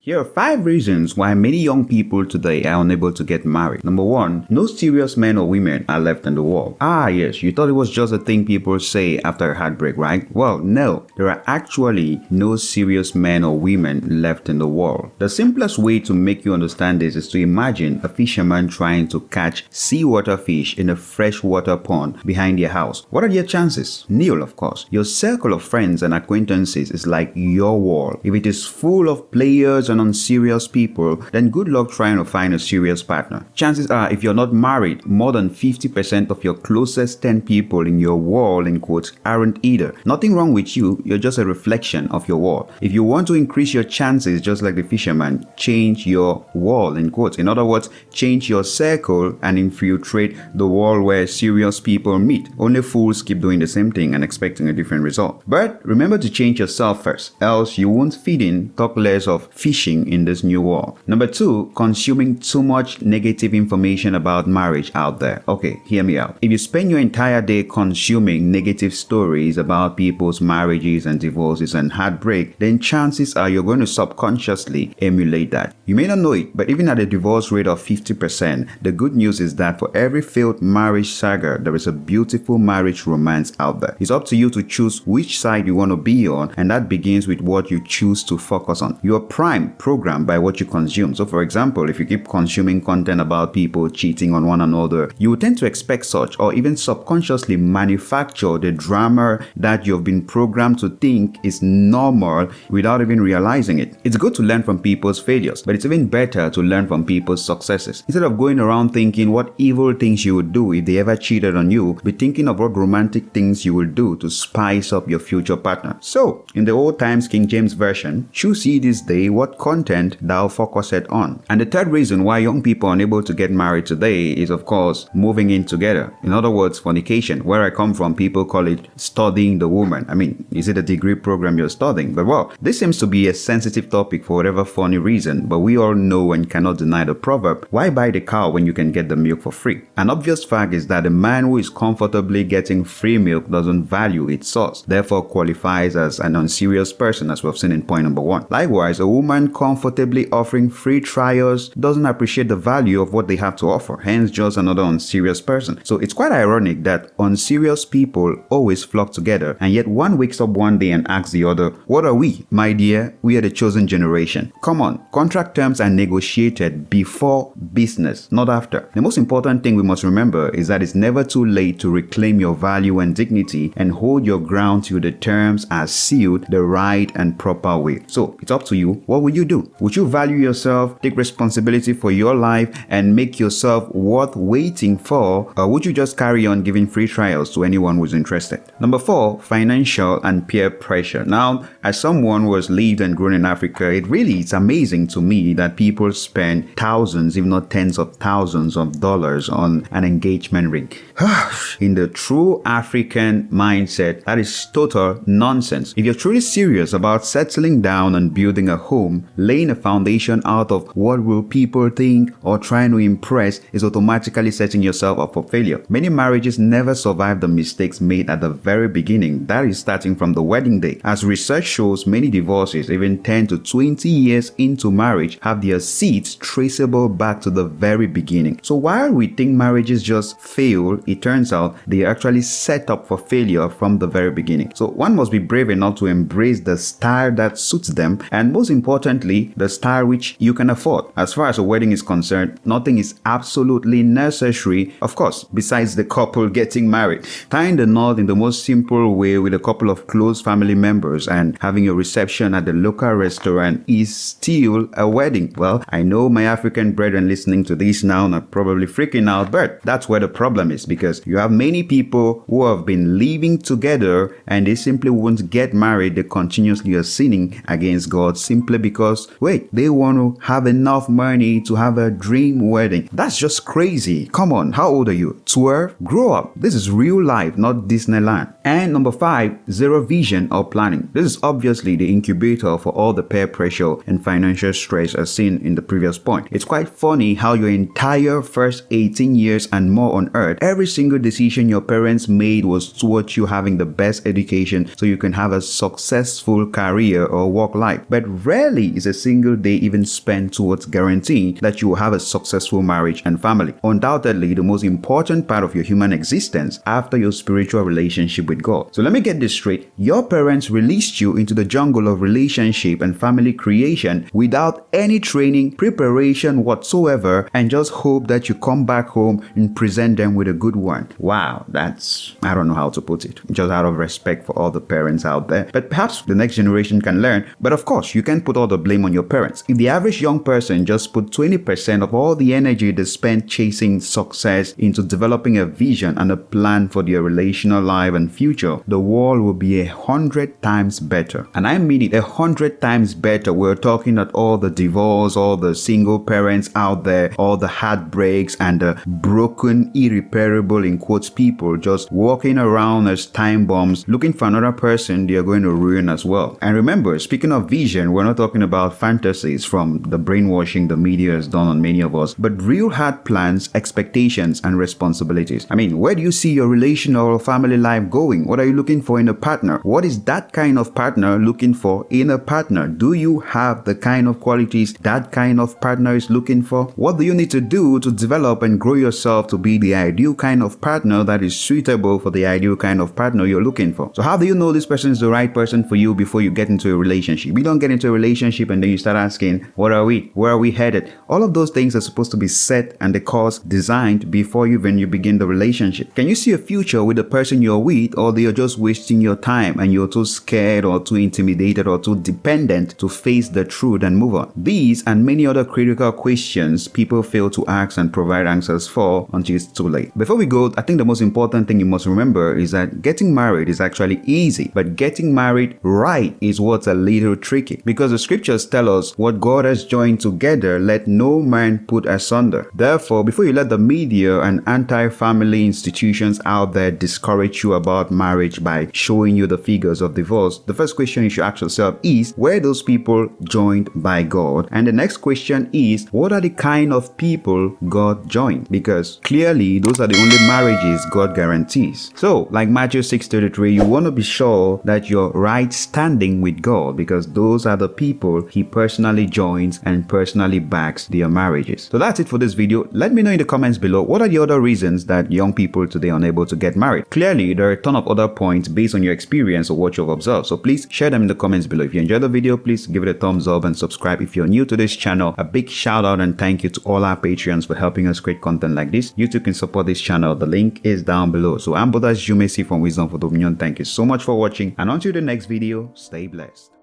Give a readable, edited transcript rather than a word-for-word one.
Here are 5 reasons why many young people today are unable to get married. Number 1, no serious men or women are left in the world. Ah yes, you thought it was just a thing people say after a heartbreak, right? Well, no, there are actually no serious men or women left in the world. The simplest way to make you understand this is to imagine a fisherman trying to catch seawater fish in a freshwater pond behind your house. What are your chances? Nil, of course. Your circle of friends and acquaintances is like your wall. If it is full of players and unserious people, then good luck trying to find a serious partner. Chances are, if you're not married, more than 50% of your closest 10 people in your wall, in quotes, aren't either. Nothing wrong with you, you're just a reflection of your wall. If you want to increase your chances, just like the fisherman, change your wall, in quotes. In other words, change your circle and infiltrate the wall where serious people meet. Only fools keep doing the same thing and expecting a different result. But remember to change yourself first, else you won't fit in, talk less of fishing in this new world. Number 2, consuming too much negative information about marriage out there. Okay, hear me out. If you spend your entire day consuming negative stories about people's marriages and divorces and heartbreak, then chances are you're going to subconsciously emulate that. You may not know it, but even at a divorce rate of 50%, the good news is that for every failed marriage saga, there is a beautiful marriage romance out there. It's up to you to choose which side you want to be on, and that begins with what you choose to focus on. Your prime programmed by what you consume. So for example, if you keep consuming content about people cheating on one another, you will tend to expect such, or even subconsciously manufacture the drama that you've been programmed to think is normal without even realizing it. It's good to learn from people's failures, but it's even better to learn from people's successes. Instead of going around thinking what evil things you would do if they ever cheated on you, be thinking of what romantic things you will do to spice up your future partner. So, in the old times King James Version, choose ye this day what content thou focuseth on. And the third reason why young people are unable to get married today is, of course, moving in together. In other words, fornication. Where I come from, people call it studying the woman. I mean, is it a degree program you're studying? But well, this seems to be a sensitive topic for whatever funny reason, but we all know and cannot deny the proverb, why buy the cow when you can get the milk for free? An obvious fact is that a man who is comfortably getting free milk doesn't value its source, therefore qualifies as an unserious person, as we've seen in point number 1. Likewise, a woman comfortably offering free trials doesn't appreciate the value of what they have to offer, hence just another unserious person. So it's quite ironic that unserious people always flock together, and yet one wakes up one day and asks the other, what are we? My dear, we are the chosen generation. Come on, contract terms are negotiated before business, not after. The most important thing we must remember is that it's never too late to reclaim your value and dignity and hold your ground till the terms are sealed the right and proper way. So it's up to you. What will you do? Would you value yourself, take responsibility for your life, and make yourself worth waiting for, or would you just carry on giving free trials to anyone who's interested? Number 4, financial and peer pressure. Now, as someone who has lived and grown in Africa, it's amazing to me that people spend thousands, if not tens of thousands of dollars on an engagement ring. In the true African mindset, that is total nonsense. If you're truly serious about settling down and building a home, laying a foundation out of what will people think or trying to impress is automatically setting yourself up for failure. Many marriages never survive the mistakes made at the very beginning, that is starting from the wedding day. As research shows, many divorces, even 10 to 20 years into marriage, have their seeds traceable back to the very beginning. So while we think marriages just fail, it turns out they are actually set up for failure from the very beginning. So one must be brave enough to embrace the style that suits them, and most importantly, the style which you can afford. As far as a wedding is concerned, nothing is absolutely necessary, of course, besides the couple getting married. Tying the knot in the most simple way with a couple of close family members and having a reception at the local restaurant is still a wedding. Well, I know my African brethren listening to this now are probably freaking out, but that's where the problem is, because you have many people who have been living together and they simply won't get married. They continuously are sinning against God simply because, wait, they want to have enough money to have a dream wedding. That's just crazy. Come on, how old are you? 12? Grow up. This is real life, not Disneyland. And number 5, zero vision or planning. This is obviously the incubator for all the peer pressure and financial stress as seen in the previous point. It's quite funny how your entire first 18 years and more on earth, every single decision your parents made was towards you having the best education so you can have a successful career or work life. But rarely is a single day even spent towards guaranteeing that you will have a successful marriage and family. Undoubtedly, the most important part of your human existence after your spiritual relationship with God. So let me get this straight. Your parents released you into the jungle of relationship and family creation without any training, preparation whatsoever, and just hope that you come back home and present them with a good one. Wow, that's, I don't know how to put it, just out of respect for all the parents out there. But perhaps the next generation can learn. But of course, you can't put all the blame on your parents. If the average young person just put 20% of all the energy they spend chasing success into developing a vision and a plan for their relational life and future, the world will be 100 times better. And I mean it, 100 times better. We're talking about all the divorce, all the single parents out there, all the heartbreaks and the broken, irreparable, in quotes, people just walking around as time bombs looking for another person they are going to ruin as well. And remember, speaking of vision, we're not talking about fantasies from the brainwashing the media has done on many of us, but real hard plans, expectations, and responsibilities. I mean, where do you see your relational or family life going? What are you looking for in a partner? What is that kind of partner looking for in a partner? Do you have the kind of qualities that kind of partner is looking for? What do you need to do to develop and grow yourself to be the ideal kind of partner that is suitable for the ideal kind of partner you're looking for? So how do you know this person is the right person for you before you get into a relationship? You don't get into a relationship and then you start asking, what are we? Where are we headed? All of those things are supposed to be set and the course designed before you begin the relationship. Can you see a future with the person you're with, or you're just wasting your time and you're too scared or too intimidated or too dependent to face the truth and move on? These and many other critical questions people fail to ask and provide answers for until it's too late. Before we go, I think the most important thing you must remember is that getting married is actually easy, but getting married right is what's a little tricky, because the scriptures tell us what God has joined together, let no man put asunder. Therefore, before you let the media and anti-family institutions out there discourage you about marriage by showing you the figures of divorce, the first question you should ask yourself is, were those people joined by God? And the next question is, what are the kind of people God joined? Because clearly those are the only marriages God guarantees. So like Matthew 6:33, you want to be sure that you're right standing with God, because those are the people He personally joins and personally backs their marriages. So that's it for this video. Let me know in the comments below, what are the other reasons that young people today are unable to get married? Clearly there are a ton of other points based on your experience or what you've observed, so please share them in the comments below. If you enjoyed the video, please give it a thumbs up and subscribe if you're new to this channel. A big shout out and thank you to all our Patreons for helping us create content like this. You too can support this channel, the link is down below. So I'm Bodas Jumesi from Wisdom for Dominion. Thank you so much for watching, and until the next video, stay blessed.